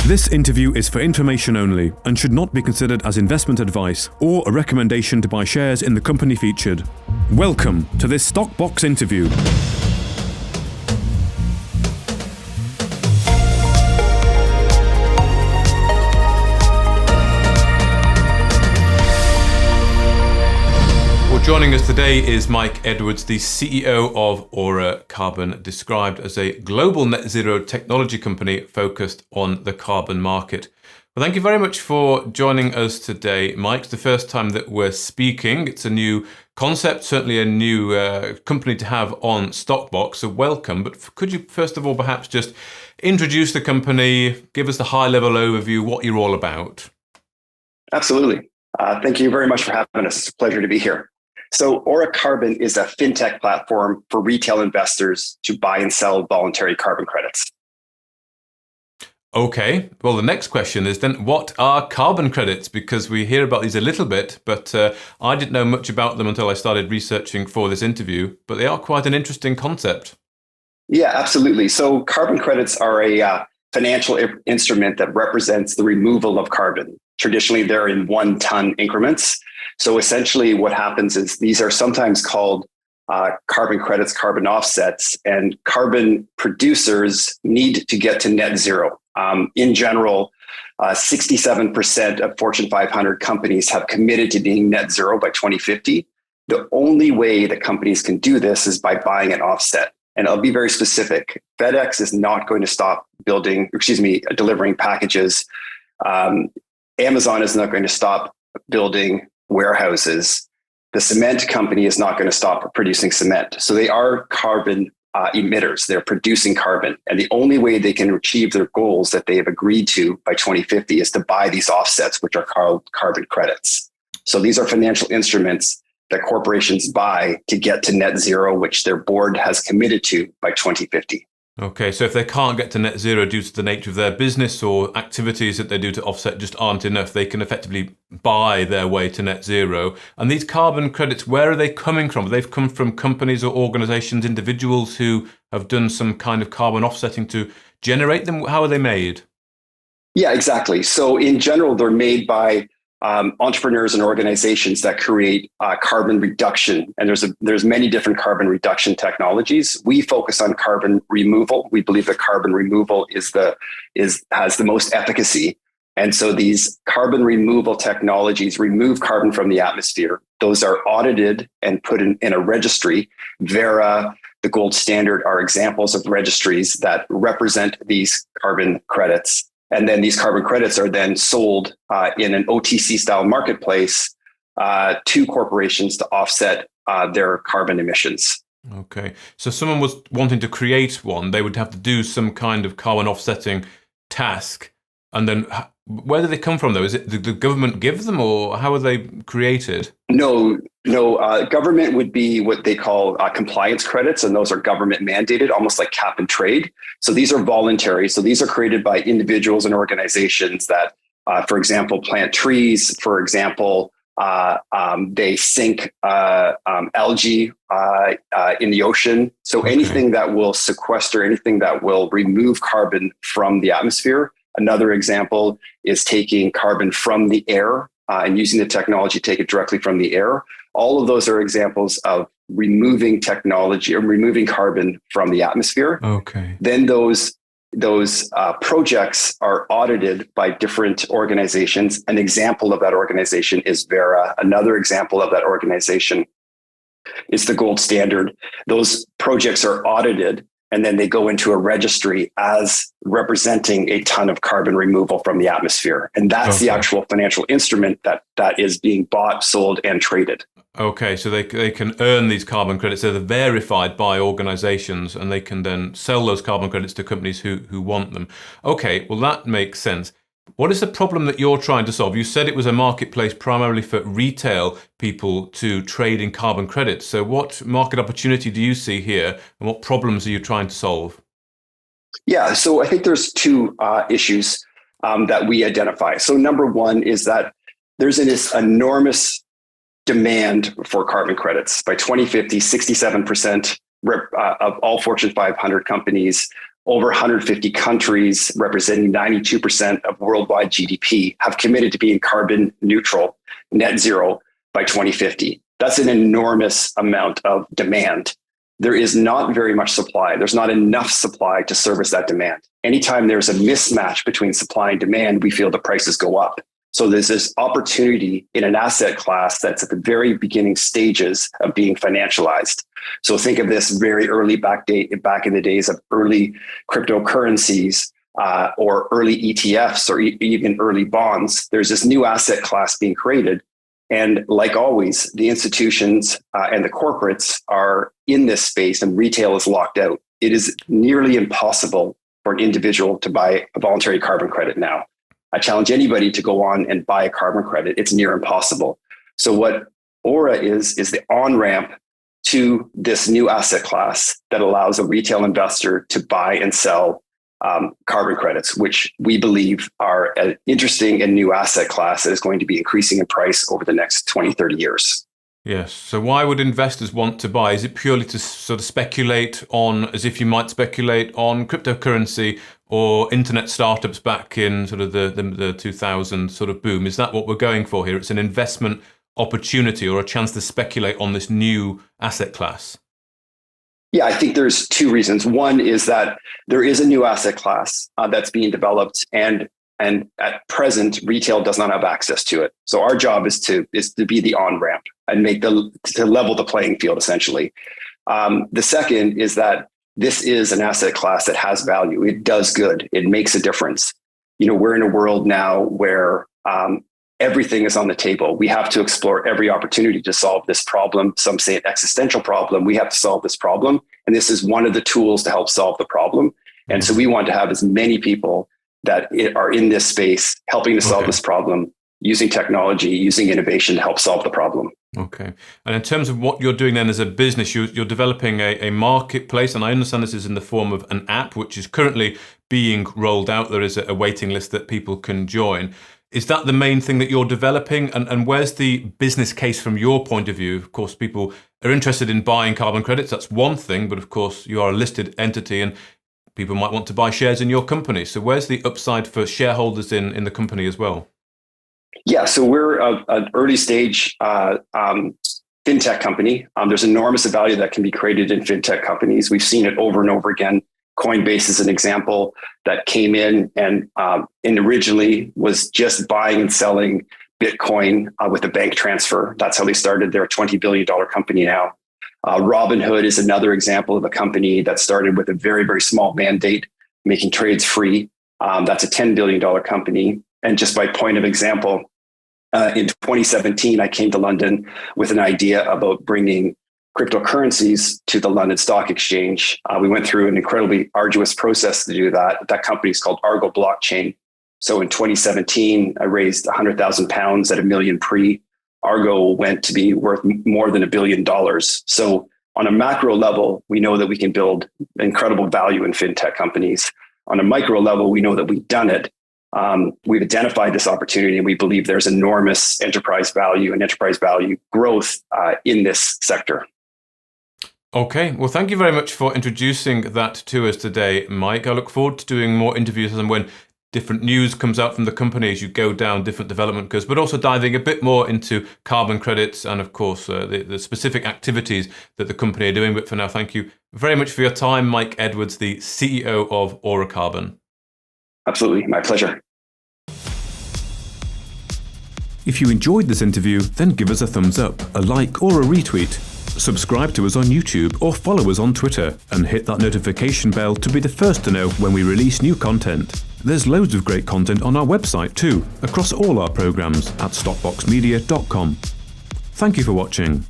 This interview is for information only and should not be considered as investment advice or a recommendation to buy shares in the company featured. Welcome to this Stockbox interview. Joining us today is Mike Edwards, the CEO of Ora Carbon, described as a global net zero technology company focused on the carbon market. Well, thank you very much for joining us today, Mike. It's the first time that we're speaking. It's a new concept, certainly a new company to have on Stockbox, so welcome. But could you first of all perhaps just introduce the company, give us the high-level overview, what you're all about? Absolutely. Thank you very much for having us. It's a pleasure to be here. So Ora Carbon is a fintech platform for retail investors to buy and sell voluntary carbon credits. Okay, well, the next question is then, what are carbon credits? Because we hear about these a little bit, but I didn't know much about them until I started researching for this interview, but they are quite an interesting concept. Yeah, absolutely. So carbon credits are a financial instrument that represents the removal of carbon. Traditionally, they're in 1 ton increments. So essentially what happens is these are sometimes called carbon credits, carbon offsets, and carbon producers need to get to net zero. In general, 67% of Fortune 500 companies have committed to being net zero by 2050. The only way that companies can do this is by buying an offset. And I'll be very specific. FedEx is not going to stop delivering packages. Amazon is not going to stop building warehouses. The cement company is not going to stop producing cement. So they are carbon emitters. They're producing carbon. And the only way they can achieve their goals that they have agreed to by 2050 is to buy these offsets, which are called carbon credits. So these are financial instruments that corporations buy to get to net zero, which their board has committed to by 2050. Okay, so if they can't get to net zero due to the nature of their business or activities that they do to offset just aren't enough, they can effectively buy their way to net zero. And these carbon credits, where are they coming from? They've come from companies or organizations, individuals who have done some kind of carbon offsetting to generate them. How are they made? Yeah, exactly. So in general, they're made by entrepreneurs and organizations that create carbon reduction. And there's many different carbon reduction technologies. We focus on carbon removal. We believe that carbon removal has the most efficacy. And so these carbon removal technologies remove carbon from the atmosphere. Those are audited and put in a registry. Verra, the gold standard, are examples of registries that represent these carbon credits. And then these carbon credits are then sold in an OTC style marketplace to corporations to offset their carbon emissions. Okay. So if someone was wanting to create one, they would have to do some kind of carbon offsetting task. And then where do they come from, though? Is it the government give them, or how are they created? No. Government would be what they call compliance credits, and those are government mandated, almost like cap and trade. So these are voluntary. So these are created by individuals and organizations that, for example, plant trees. For example, they sink algae in the ocean. So anything that will sequester, anything that will remove carbon from the atmosphere. Another example is taking carbon from the air and using the technology to take it directly from the air. All of those are examples of removing technology or removing carbon from the atmosphere. Okay. Then those projects are audited by different organizations. An example of that organization is Verra. Another example of that organization is the gold standard. Those projects are audited, and then they go into a registry as representing a ton of carbon removal from the atmosphere. And that's the actual financial instrument that is being bought, sold, and traded. Okay, so they can earn these carbon credits. They're verified by organizations, and they can then sell those carbon credits to companies who want them. Okay, well, that makes sense. What is the problem that you're trying to solve? You said it was a marketplace primarily for retail people to trade in carbon credits. So what market opportunity do you see here, and what problems are you trying to solve? Yeah, so I think there's two issues that we identify. So number one is that there's this enormous demand for carbon credits. By 2050, 67% of all Fortune 500 companies over 150 countries representing 92% of worldwide GDP have committed to being carbon neutral, net zero by 2050. That's an enormous amount of demand. There is not very much supply. There's not enough supply to service that demand. Anytime there's a mismatch between supply and demand, we feel the prices go up. So there's this opportunity in an asset class that's at the very beginning stages of being financialized. So think of this very early back in the days of early cryptocurrencies or early ETFs or even early bonds. There's this new asset class being created. And like always, the institutions and the corporates are in this space and retail is locked out. It is nearly impossible for an individual to buy a voluntary carbon credit now. I challenge anybody to go on and buy a carbon credit. It's near impossible. So what Ora is the on-ramp to this new asset class that allows a retail investor to buy and sell carbon credits, which we believe are an interesting and new asset class that is going to be increasing in price over the next 20, 30 years. Yes. So why would investors want to buy? Is it purely to sort of speculate on, as if you might speculate on cryptocurrency or internet startups back in sort of the 2000 sort of boom? Is that what we're going for here? It's an investment opportunity or a chance to speculate on this new asset class? Yeah, I think there's two reasons. One is that there is a new asset class that's being developed, and at present, retail does not have access to it. So our job is to be the on-ramp and to level the playing field, essentially. The second is that this is an asset class that has value. It does good. It makes a difference. We're in a world now where everything is on the table. We have to explore every opportunity to solve this problem. Some say an existential problem. We have to solve this problem. And this is one of the tools to help solve the problem. And so we want to have as many people that are in this space helping to solve this problem, using technology, using innovation to help solve the problem. Okay. And in terms of what you're doing then as a business, you're developing a marketplace, and I understand this is in the form of an app, which is currently being rolled out. There is a waiting list that people can join. Is that the main thing that you're developing? And where's the business case from your point of view? Of course, people are interested in buying carbon credits. That's one thing. But of course, you are a listed entity and people might want to buy shares in your company. So where's the upside for shareholders in the company as well? Yeah, so we're an early stage fintech company. There's enormous value that can be created in fintech companies. We've seen it over and over again. Coinbase is an example that came in and originally was just buying and selling Bitcoin with a bank transfer. That's how they started. They're a $20 billion company now. Robinhood is another example of a company that started with a very, very small mandate, making trades free. That's a $10 billion company. And just by point of example, in 2017, I came to London with an idea about bringing cryptocurrencies to the London Stock Exchange. We went through an incredibly arduous process to do that. That company is called Argo Blockchain. So in 2017, I raised £100,000 at $1 million pre. Argo went to be worth more than $1 billion. So on a macro level, we know that we can build incredible value in fintech companies. On a micro level, we know that we've done it. We've identified this opportunity and we believe there's enormous enterprise value and enterprise value growth in this sector. Okay, well, thank you very much for introducing that to us today, Mike. I look forward to doing more interviews and when different news comes out from the company as you go down different development curves, but also diving a bit more into carbon credits and, of course, the specific activities that the company are doing. But for now, thank you very much for your time, Mike Edwards, the CEO of Ora Carbon. Absolutely, my pleasure. If you enjoyed this interview, then give us a thumbs up, a like or a retweet. Subscribe to us on YouTube or follow us on Twitter and hit that notification bell to be the first to know when we release new content. There's loads of great content on our website too, across all our programs at stockboxmedia.com. Thank you for watching.